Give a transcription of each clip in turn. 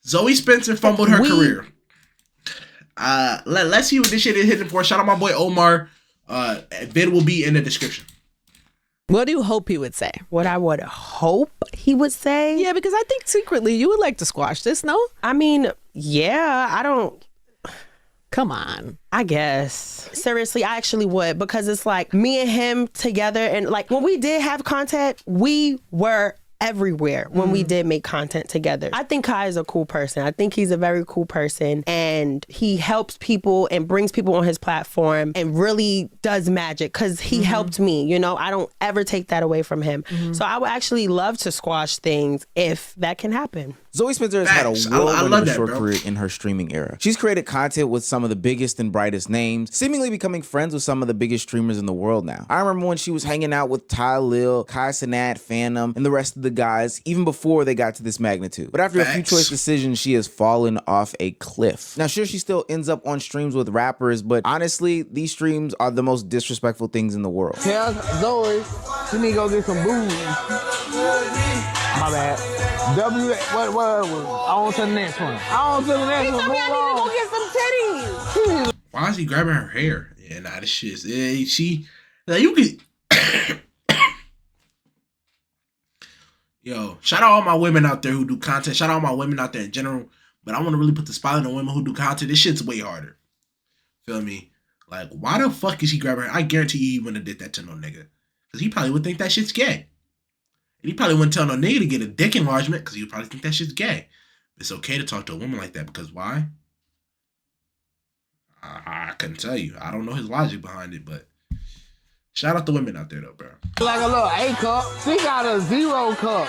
Zoe Spencer fumbled her career. Let's see what this shit is hitting for. Shout out my boy Omar. Vid will be in the description. What do you hope he would say? What I would hope he would say? Yeah, because I think secretly you would like to squash this, no? I mean, yeah, I don't... Come on. I guess. Seriously, I actually would, because it's like me and him together, and like when we did have content, we were everywhere when we did make content together. I think Kai is a cool person. I think he's a very cool person, and he helps people and brings people on his platform and really does magic, because he helped me, you know. I don't ever take that away from him. So I would actually love to squash things if that can happen. Zoe Spencer has had a whirlwind of short career in her streaming era. She's created content with some of the biggest and brightest names, seemingly becoming friends with some of the biggest streamers in the world now. I remember when she was hanging out with Ty Lil, Kai Cenat, Phantom, and the rest of the guys, even before they got to this magnitude. But after a few choice decisions, she has fallen off a cliff. Now, sure, she still ends up on streams with rappers, but honestly, these streams are the most disrespectful things in the world. Tell Zoe she need to go get some booze. My bad. What was on to the next one. On to the next one. He told me I need to go get some titties. Why is he grabbing her hair? Yeah, nah, this shit's... she... Like, you could... Yo, shout out all my women out there who do content. Shout out all my women out there in general. But I want to really put the spotlight on women who do content. This shit's way harder. Feel me? Like, why the fuck is he grabbing her? I guarantee you he wouldn't have did that to no nigga. Because he probably would think that shit's gay. And he probably wouldn't tell no nigga to get a dick enlargement because he would probably think that shit's gay. It's okay to talk to a woman like that because why? I couldn't tell you. I don't know his logic behind it, but shout out the women out there though, bro. Like a little A cup. She got a 0 cup.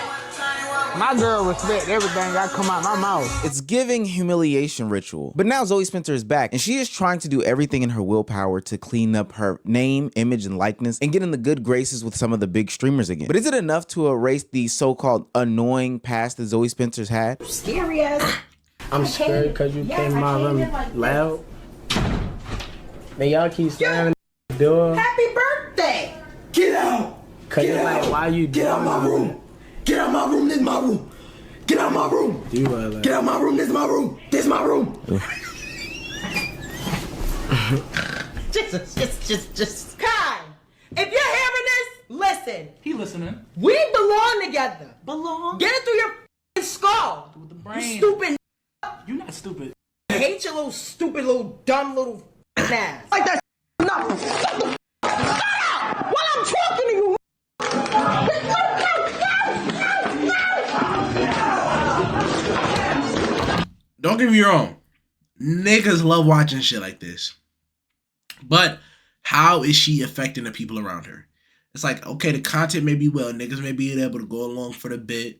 My girl respect everything that come out my mouth. It's giving humiliation ritual. But now Zoe Spencer is back, and she is trying to do everything in her willpower to clean up her name, image, and likeness and get in the good graces with some of the big streamers again. But is it enough to erase the so-called annoying past that Zoe Spencer's had? Scary ass. I'm scared because you came in my room loud. Man, y'all keep slamming the door. Happy birthday! Get out! Cause you're like, why you Get out my room! Get out my room, this is my room! Get out my room! Get out my room, this is my room! This is my room! just Kai! If you're hearing this, listen. He listening. We belong together. Belong? Get it through your skull. With the brain. You stupid. You're not stupid. I hate your little stupid, little dumb, little ass. Like that. Not. Shut up! While I'm talking to you. Don't get me wrong. Niggas love watching shit like this. But how is she affecting the people around her? It's like, okay, the content may be well. Niggas may be able to go along for the bit.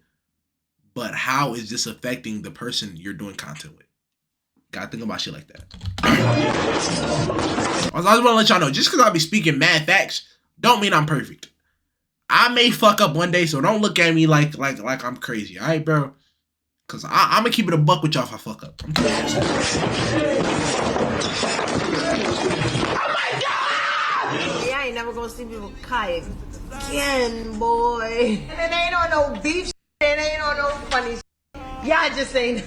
But how is this affecting the person you're doing content with? Gotta think about shit like that. I just want to let y'all know, just because I'll be speaking mad facts, don't mean I'm perfect. I may fuck up one day, so don't look at me like I'm crazy, all right, bro? Because I'm going to keep it a buck with y'all if I fuck up. Oh, my God! Yeah, I ain't never going to see me with Kai again, boy. And it ain't on no beef shit. It ain't on no funny shit. Y'all just ain't.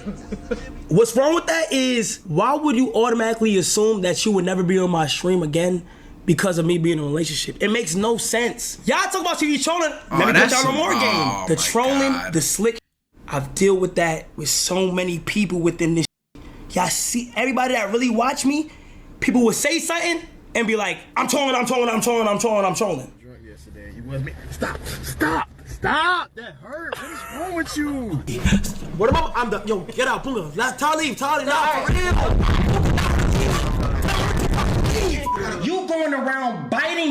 What's wrong with that is, why would you automatically assume that you would never be on my stream again because of me being in a relationship? It makes no sense. Y'all talk about you trolling. Let me put y'all on more game. The trolling, the slick. I've dealt with that with so many people within this. Y'all see, everybody that really watch me, people would say something and be like, I'm trolling. Drunk yesterday. You was me. Stop. That hurt. What is wrong with you? What about I'm the yo? Get out, pull up. Leave. Now for real. You going around biting?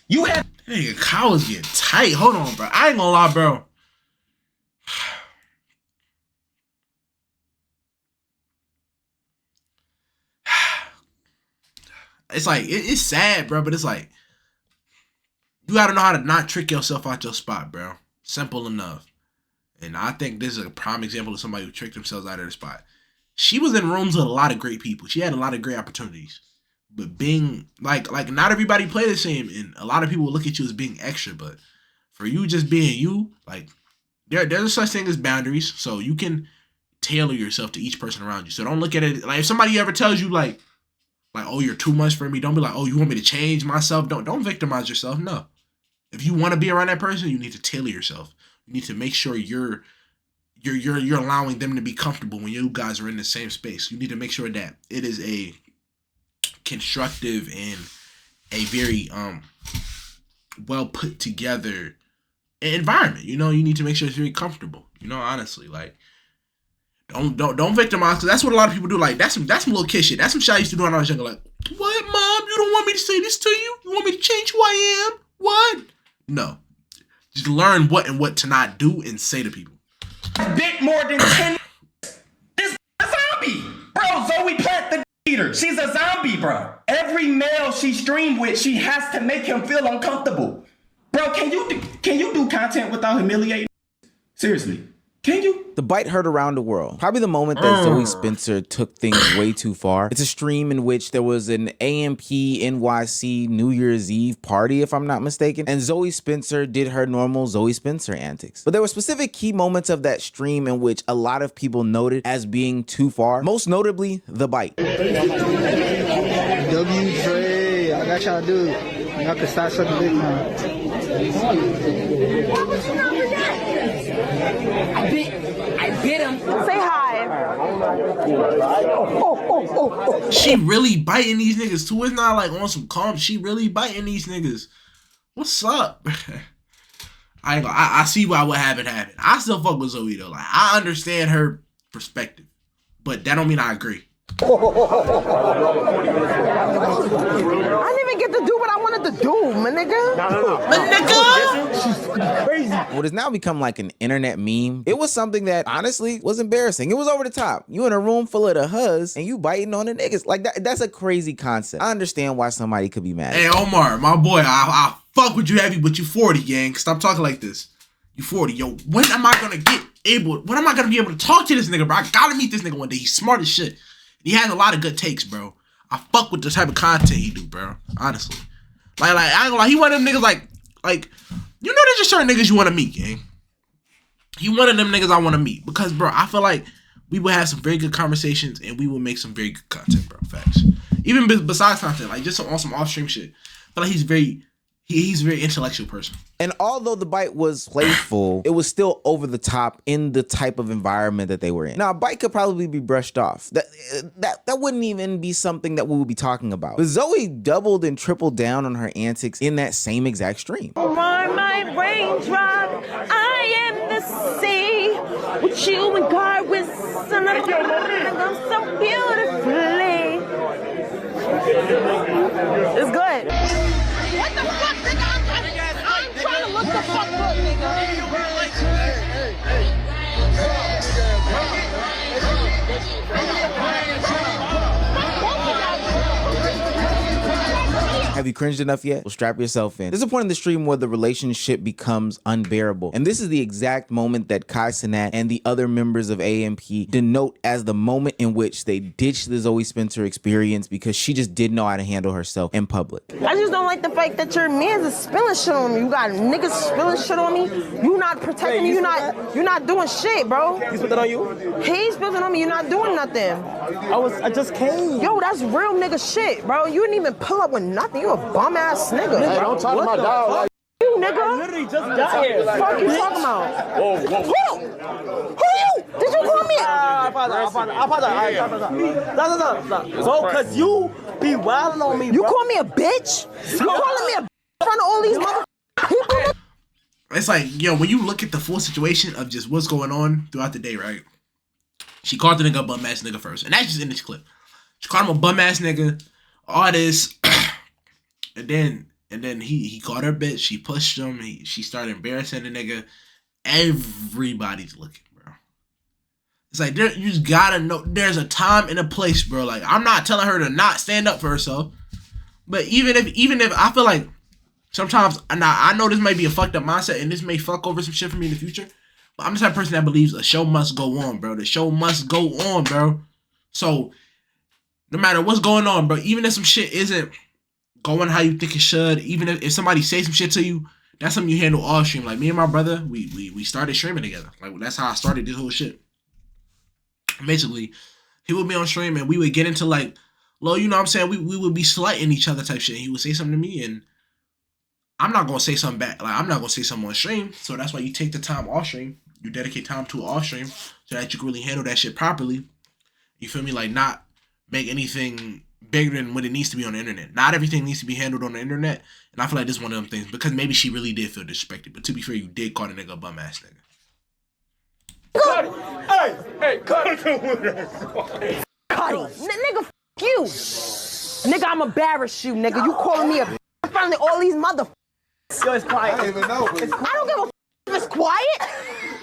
You have. Hey, cows get tight. Hold on, bro. I ain't gonna lie, bro. It's like it's sad, bro, but it's like you gotta know how to not trick yourself out your spot, bro. Simple enough. And I think this is a prime example of somebody who tricked themselves out of their spot. She was in rooms with a lot of great people. She had a lot of great opportunities. But being like not everybody play the same, and a lot of people look at you as being extra, but for you just being you, like there's a such thing as boundaries. So you can tailor yourself to each person around you. So don't look at it like if somebody ever tells you like, oh, you're too much for me. Don't be like, oh, you want me to change myself? Don't victimize yourself. No. If you want to be around that person, you need to tailor yourself. You need to make sure you're allowing them to be comfortable when you guys are in the same space. You need to make sure that it is a constructive and a very well put together environment. You know, you need to make sure it's very comfortable. You know, honestly, like don't victimize, because that's what a lot of people do. Like that's some little kid shit. That's some shit I used to do when I was younger. Like, what, mom? You don't want me to say this to you? You want me to change who I am? What? No. Just learn what to not do and say to people. Dick more than 10. This a zombie, bro. Zoe Platt the eater. She's a zombie, bro. Every male she streamed with, she has to make him feel uncomfortable. Bro, can you do content without humiliating? Seriously, can you? The bite heard around the world. Probably the moment that Zoe Spencer took things way too far. It's a stream in which there was an AMP NYC New Year's Eve party, if I'm not mistaken, and Zoe Spencer did her normal Zoe Spencer antics. But there were specific key moments of that stream in which a lot of people noted as being too far, most notably the bite. W Dre, I got y'all dude. Y'all can start sucking dick now. I bit him. Say hi. She really biting these niggas too. It's not like on some calm. She really biting these niggas. What's up? I see why what happened. I still fuck with Zoe though. Like I understand her perspective, but that don't mean I agree. I didn't even get to do what I wanted to do, my nigga. No. My nigga! She's crazy. What has now become like an internet meme, it was something that honestly was embarrassing. It was over the top. You in a room full of the huzz and you biting on the niggas. Like that's a crazy concept. I understand why somebody could be mad. Hey Omar, my boy, I fuck with you heavy, but you 40, gang. Stop talking like this. You 40. Yo, when am I gonna be able to talk to this nigga, bro? I gotta meet this nigga one day. He's smart as shit. He has a lot of good takes, bro. I fuck with the type of content he do, bro. Honestly. Like I ain't gonna lie, he one of them niggas like, you know there's just certain niggas you wanna meet, gang. He one of them niggas I wanna meet. Because, bro, I feel like we will have some very good conversations and we will make some very good content, bro. Facts. Even besides content, like just on some off-stream shit. I feel like he's a very intellectual person. And although the bite was playful, it was still over the top in the type of environment that they were in. Now, a bite could probably be brushed off. That wouldn't even be something that we would be talking about. But Zoe doubled and tripled down on her antics in that same exact stream. My raindrop, I am the sea. With you and God, with son of I'm so beautifully. It's good. What the fuck, nigga? I'm trying to look the fuck up, nigga. Have you cringed enough yet? Well, strap yourself in. There's a point in the stream where the relationship becomes unbearable. And this is the exact moment that Kai Cenat and the other members of AMP denote as the moment in which they ditched the Zoe Spencer experience because she just didn't know how to handle herself in public. I just don't like the fact that your man's is spilling shit on me. You got niggas spilling shit on me. You not protecting me. You're not doing shit, bro. He spilled it on you? He spilling on me. You're not doing nothing. I just came. Yo, that's real nigga shit, bro. You didn't even pull up with nothing. You a bum ass nigga. Hey, don't talk to my dog like you, nigga. I literally just got here. What the fuck you talking about? whoa. Who you? Did you call me? I apologize. So, cause you be wilding on me, You bro. call me a bitch? You calling me a bitch in front of all these motherfuckers people? It's like, yo, when you look at the full situation of just what's going on throughout the day, right? She called the nigga a bum ass nigga first. And that's just in this clip. She called him a bum ass nigga, all this. and then he called her bitch. She pushed him. She started embarrassing the nigga. Everybody's looking, bro. It's like, you just gotta know there's a time and a place, bro. Like, I'm not telling her to not stand up for herself. But even if I feel like sometimes, I know this might be a fucked up mindset and this may fuck over some shit for me in the future. But I'm just that person that believes a show must go on, bro. The show must go on, bro. So no matter what's going on, bro, even if some shit isn't going how you think it should, even if somebody says some shit to you, that's something you handle off stream. Like me and my brother, we started streaming together. Like that's how I started this whole shit. basically, he would be on stream and we would get into like, well, you know what I'm saying? We would be slighting each other type shit. He would say something to me and I'm not gonna say something back. Like I'm not gonna say something on stream. So that's why you take the time off stream. You dedicate time to it off stream so that you can really handle that shit properly. You feel me? Like not make anything bigger than what it needs to be on the internet. Not everything needs to be handled on the internet. And I feel like this is one of them things because maybe she really did feel disrespected. But to be fair, you did call the nigga a bum ass nigga. Hey, cut it. Cuddy, nigga, f you. Nigga, I'm embarrassed you, nigga. You calling me a b in front of all these motherfuckers. Yo, it's quiet. I don't even know. I don't give a f if it's quiet.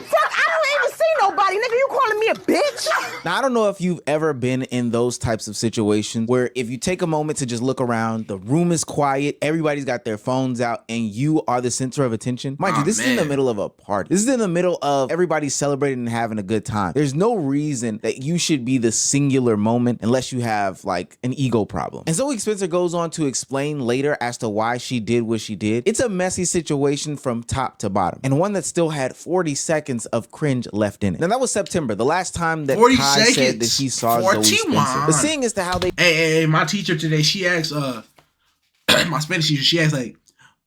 Fuck, I don't even see nobody, nigga. You calling me a bitch? Now, I don't know if you've ever been in those types of situations where if you take a moment to just look around, the room is quiet, everybody's got their phones out, and you are the center of attention. Mind you, this is in the middle of a party. This is in the middle of everybody celebrating and having a good time. There's no reason that you should be the singular moment unless you have like an ego problem. And Zoe Spencer goes on to explain later as to why she did what she did. It's a messy situation from top to bottom, and one that still had 40 seconds of cringe left in it. Now that was September, the last time that Kai said that she saw Zoe Spencer. But seeing as to how they my teacher today, she asked my Spanish teacher, she asked like,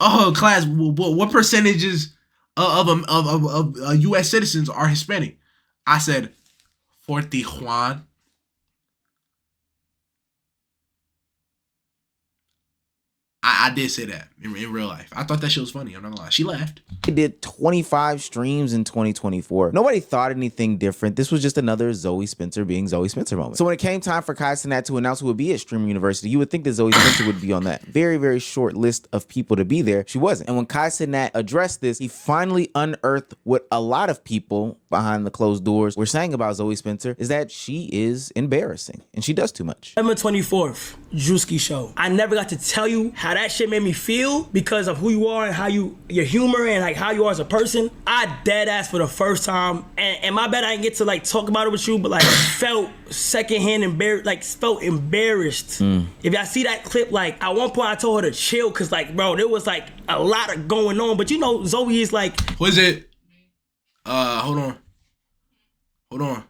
oh class, what percentages of US citizens are Hispanic? I said 41. I did say that in real life. I thought that shit was funny. I'm not gonna lie. She laughed. He did 25 streams in 2024. Nobody thought anything different. This was just another Zoe Spencer being Zoe Spencer moment. So when it came time for Kai Cenat to announce who would be at Streamer University, you would think that Zoe Spencer would be on that very, very short list of people to be there. She wasn't. And when Kai Cenat addressed this, he finally unearthed what a lot of people behind the closed doors were saying about Zoe Spencer is that she is embarrassing and she does too much. September 24th, Drewski Show. I never got to tell you how that shit made me feel because of who you are and how your humor and like how you are as a person. I dead ass for the first time, and my bad I didn't get to like talk about it with you, but like felt secondhand embarrassed, like felt embarrassed. If y'all see that clip, like at one point I told her to chill because like bro, there was like a lot of going on, but you know Zoe is like, who is it? Hold on.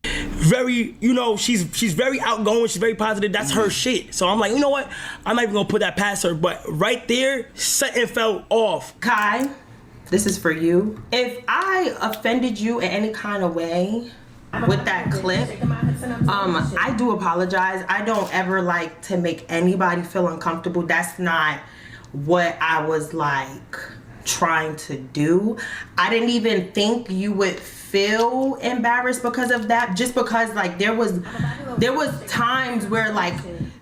Very, you know, she's very outgoing, she's very positive, that's her shit. So I'm like, you know what? I'm not even gonna put that past her, but right there, something fell off. Kai, this is for you. If I offended you in any kind of way with that clip, I do apologize. I don't ever like to make anybody feel uncomfortable. That's not what I was like trying to do. I didn't even think you would feel embarrassed because of that, just because like there was times where like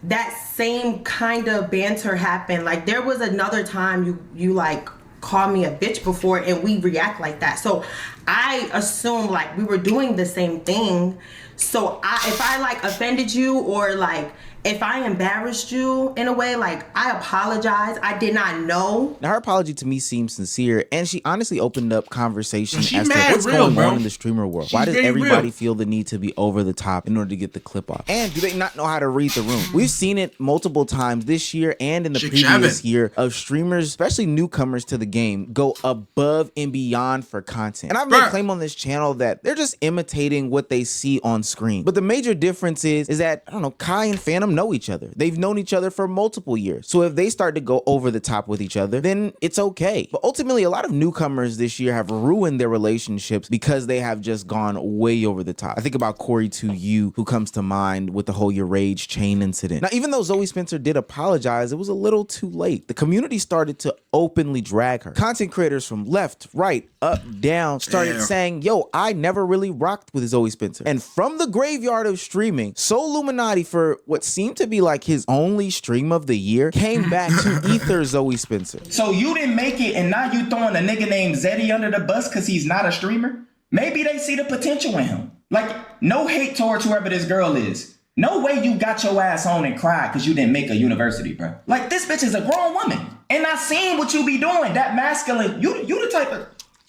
that same kind of banter happened. Like there was another time you like called me a bitch before and we react like that. So I assumed like we were doing the same thing. So if I like offended you or like if I embarrassed you in a way, like I apologize. I did not know. Now her apology to me seems sincere, and she honestly opened up conversation as to what's going on in the streamer world. Why does everybody feel the need to be over the top in order to get the clip off? And do they not know how to read the room? We've seen it multiple times this year and in the previous year of streamers, especially newcomers to the game, go above and beyond for content. And I've made a claim on this channel that they're just imitating what they see on screen. But the major difference is that, I don't know, Kai and Phantom know each other. They've known each other for multiple years. So if they start to go over the top with each other, then it's okay. But ultimately, a lot of newcomers this year have ruined their relationships because they have just gone way over the top. I think about Corey2U, who comes to mind with the whole Your Rage chain incident. Now, even though Zoe Spencer did apologize, it was a little too late. The community started to openly drag her. Content creators from left, right, up, down started saying, yo, I never really rocked with Zoe Spencer. And from the graveyard of streaming, Soul Illuminati, for what seemed to be like his only stream of the year, came back to ether Zoe Spencer. So you didn't make it and now you throwing a nigga named Zeddy under the bus because he's not a streamer? Maybe they see the potential in him. Like, no hate towards whoever this girl is. No way you got your ass on and cried because you didn't make a university, bro. Like, this bitch is a grown woman. And I seen what you be doing. That masculine, you the type of,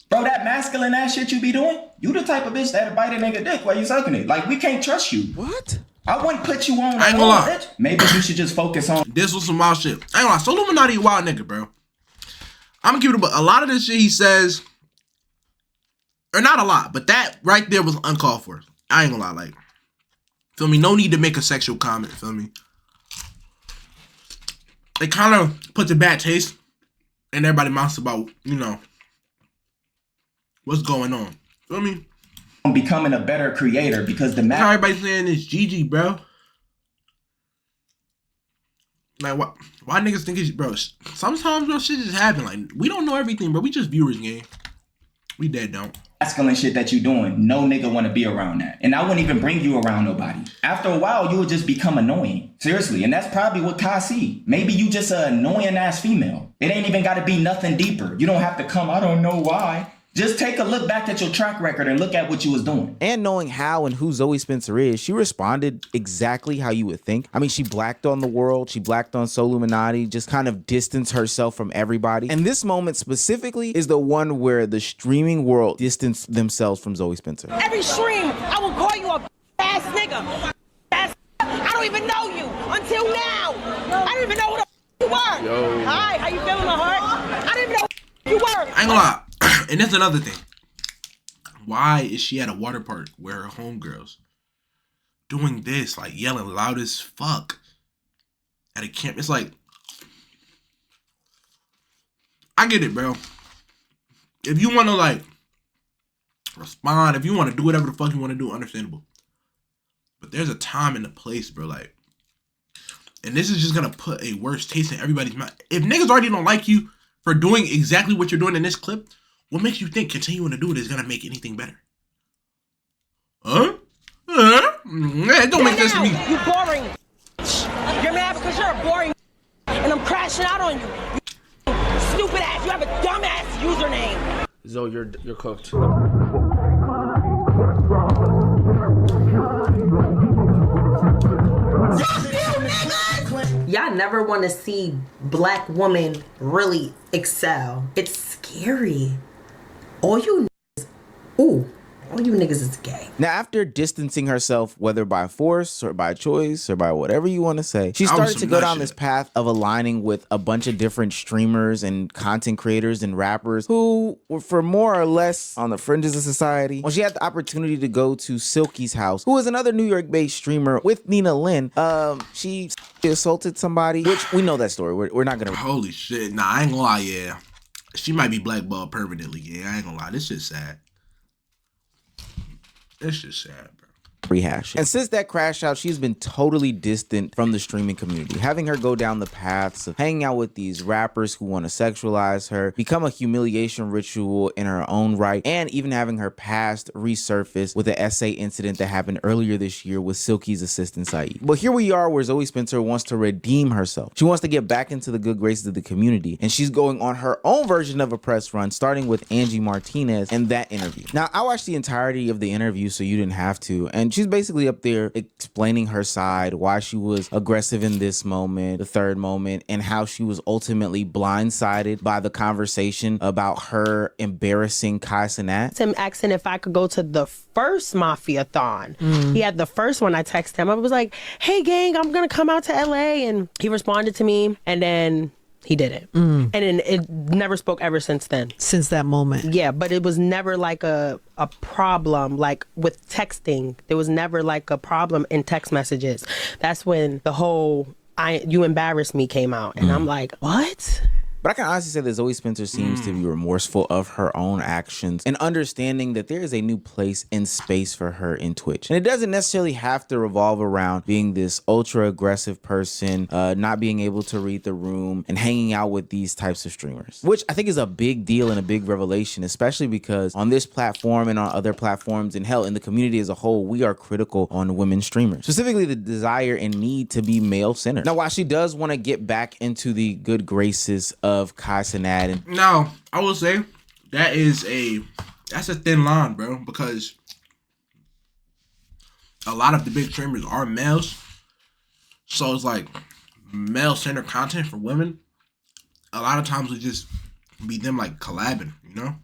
bro, that masculine ass shit you be doing, you the type of bitch that'll bite a nigga dick while you sucking it. Like, we can't trust you. What? I wouldn't put you on. I ain't gonna lie. Bitch. Maybe you should just focus on. This was some wild shit. I ain't gonna lie. So Illuminati a wild nigga, bro. I'm gonna give it a lot of this shit he says, or not a lot, but that right there was uncalled for. I ain't gonna lie, like, feel me? No need to make a sexual comment, feel me? It kind of puts a bad taste in everybody's mouth about, you know, what's going on. Feel me? I'm becoming a better creator because the How everybody's saying it's GG, bro. Like, why niggas think it's, bro? Sometimes, bro, shit just happen. Like, we don't know everything, bro. We just viewers, gang. We dead don't. Masculine shit that you doing, no nigga want to be around that. And I wouldn't even bring you around nobody. After a while, you would just become annoying. Seriously. And that's probably what Kai see. Maybe you just an annoying ass female. It ain't even got to be nothing deeper. You don't have to come, I don't know why. Just take a look back at your track record and look at what you was doing. And knowing how and who Zoe Spencer is, she responded exactly how you would think. I mean, she blacked on the world. She blacked on Soluminati, just kind of distanced herself from everybody. And this moment specifically is the one where the streaming world distanced themselves from Zoe Spencer. Every stream, I will call you a ass nigga. Ass, I don't even know you until now. I didn't even know who the you were. Yo. Hi, how you feeling, my heart? I didn't even know who you were. I ain't gonna lie. And that's another thing. Why is she at a water park where her homegirls doing this, like yelling loud as fuck at a camp? It's like, I get it, bro. If you want to like respond, if you want to do whatever the fuck you want to do, understandable. But there's a time and a place, bro. Like, and this is just gonna put a worse taste in everybody's mouth. If niggas already don't like you for doing exactly what you're doing in this clip, what makes you think continuing to do it is gonna make anything better? Huh? It don't make sense to me. You boring. You're mad because you're a boring and I'm crashing out on you. You stupid ass. You have a dumb ass username. Zoe, you're cooked. Y'all never want to see black women really excel. It's scary. All you niggas is gay. Now, after distancing herself, whether by force or by choice or by whatever you want to say, she started to go down this path of aligning with a bunch of different streamers and content creators and rappers who were for more or less on the fringes of society. When she had the opportunity to go to Silky's house, who is another New York-based streamer with Nina Lynn, she assaulted somebody, which we know that story. We're not gonna. Holy shit! Nah, I ain't gonna lie. Yeah, she might be blackballed permanently. Yeah, I ain't gonna lie. This shit's sad. It's just sad, bro. Rehash. And since that crash out, she's been totally distant from the streaming community, having her go down the paths of hanging out with these rappers who want to sexualize her, become a humiliation ritual in her own right, and even having her past resurface with the essay incident that happened earlier this year with Silky's assistant Saeed. But here we are where Zoe Spencer wants to redeem herself. She wants to get back into the good graces of the community, and she's going on her own version of a press run, starting with Angie Martinez in that interview. Now, I watched the entirety of the interview so you didn't have to, and she's basically up there explaining her side, why she was aggressive in this moment, the third moment, and how she was ultimately blindsided by the conversation about her embarrassing Kai Cenat. Him asking if I could go to the first Mafia-thon. He had the first one. I texted him. I was like, hey gang, I'm gonna come out to LA, and he responded to me, and then he did it. And then it never spoke ever since then. Since that moment. Yeah, but it was never like a problem like with texting. There was never like a problem in text messages. That's when the whole you embarrassed me came out. And I'm like, what? But I can honestly say that Zoe Spencer seems to be remorseful of her own actions and understanding that there is a new place and space for her in Twitch. And it doesn't necessarily have to revolve around being this ultra aggressive person, not being able to read the room and hanging out with these types of streamers, which I think is a big deal and a big revelation, especially because on this platform and on other platforms and hell, in the community as a whole, we are critical on women streamers, specifically the desire and need to be male-centered. Now, while she does want to get back into the good graces of Kai Cenat, and now I will say that's a thin line, bro, because a lot of the big streamers are males, so it's like male-centered content for women. A lot of times it just be them like collabing, you know,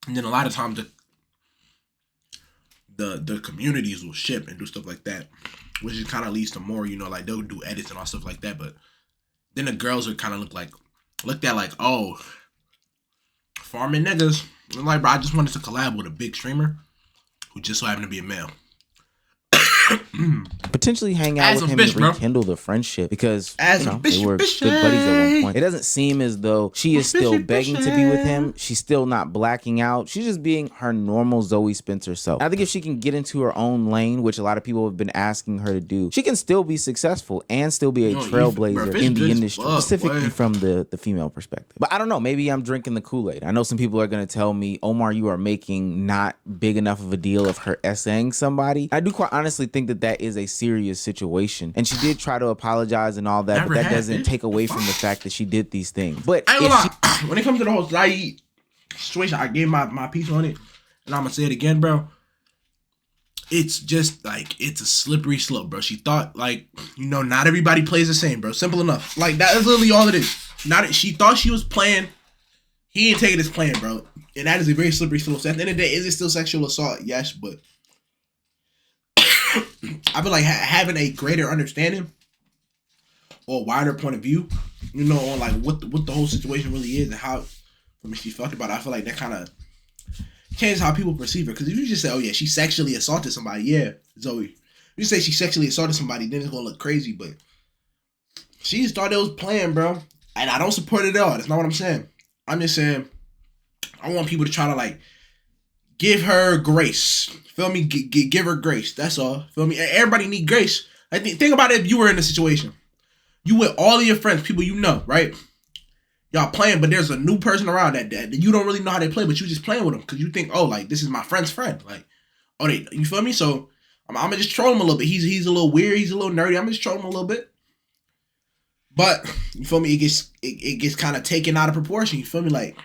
and then a lot of times the communities will ship and do stuff like that, which is kind of leads to more, you know, like they'll do edits and all stuff like that, but then the girls would kind of looked at like, oh, farming niggas. I'm like, bro, I just wanted to collab with a big streamer. who just so happened to be a male. Potentially hang out As with a him bitch, and bro. rekindle the friendship because As you a know, bitch, they were bitch, good buddies at one hey. point. It doesn't seem as though she is still Bitchy, begging to be with him. She's still not blacking out. She's just being her normal Zoe Spencer self. I think if she can get into her own lane, which a lot of people have been asking her to do, she can still be successful and still be a trailblazer in the industry, specifically from the female perspective. But I don't know, maybe I'm drinking the Kool-Aid. I know some people are going to tell me, Omar, you are making not big enough of a deal of her essaying somebody. I do quite honestly think that is a serious situation. And she did try to apologize and all that, but that doesn't take away from the fact that she did these things. But I ain't gonna lie. When it comes to the whole Zaid situation, I gave my piece on it, and I'm gonna say it again, bro. It's just like it's a slippery slope, bro. She thought like, you know, not everybody plays the same, bro. Simple enough. Like that is literally all it is. She thought she was playing. He ain't taking his plan, bro. And that is a very slippery slope. So at the end of the day, is it still sexual assault? Yes, but I feel like having a greater understanding or wider point of view, you know, on like what the whole situation really is and how she felt about it, I feel like that kind of changed how people perceive her. Because if you just say, oh yeah, she sexually assaulted somebody, yeah, Zoe. If you say she sexually assaulted somebody, then it's gonna look crazy. But she just thought it was playing, bro. And I don't support it at all. That's not what I'm saying. I'm just saying I want people to try to like give her grace. Feel me? Give her grace. That's all. Feel me? Everybody need grace. I think about it if you were in a situation. You with all of your friends, people you know, right? Y'all playing, but there's a new person around that you don't really know how they play, but you just playing with them because you think, oh, like this is my friend's friend. Like, oh, you feel me? So I'm gonna just troll him a little bit. He's a little weird. He's a little nerdy. I'm gonna just troll him a little bit. But you feel me? It gets kind of taken out of proportion. You feel me? Like,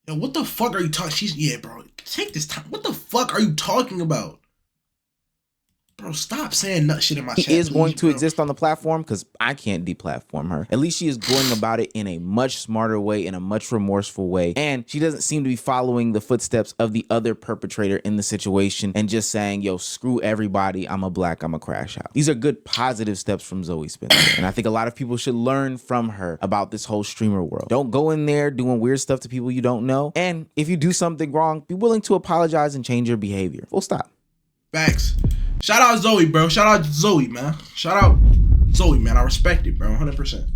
yo, what the fuck are you talking? Yeah, bro. Take this time. What the fuck are you talking about? Bro, stop saying nut shit in my chat. She is going to exist on the platform because I can't deplatform her. At least she is going about it in a much smarter way, in a much remorseful way. And she doesn't seem to be following the footsteps of the other perpetrator in the situation and just saying, yo, screw everybody. I'm a crash out. These are good positive steps from Zoe Spencer. And I think a lot of people should learn from her about this whole streamer world. Don't go in there doing weird stuff to people you don't know. And if you do something wrong, be willing to apologize and change your behavior. Full stop. Facts. Shout out Zoe, bro. Shout out Zoe, man. Shout out Zoe, man. I respect it, bro. 100%.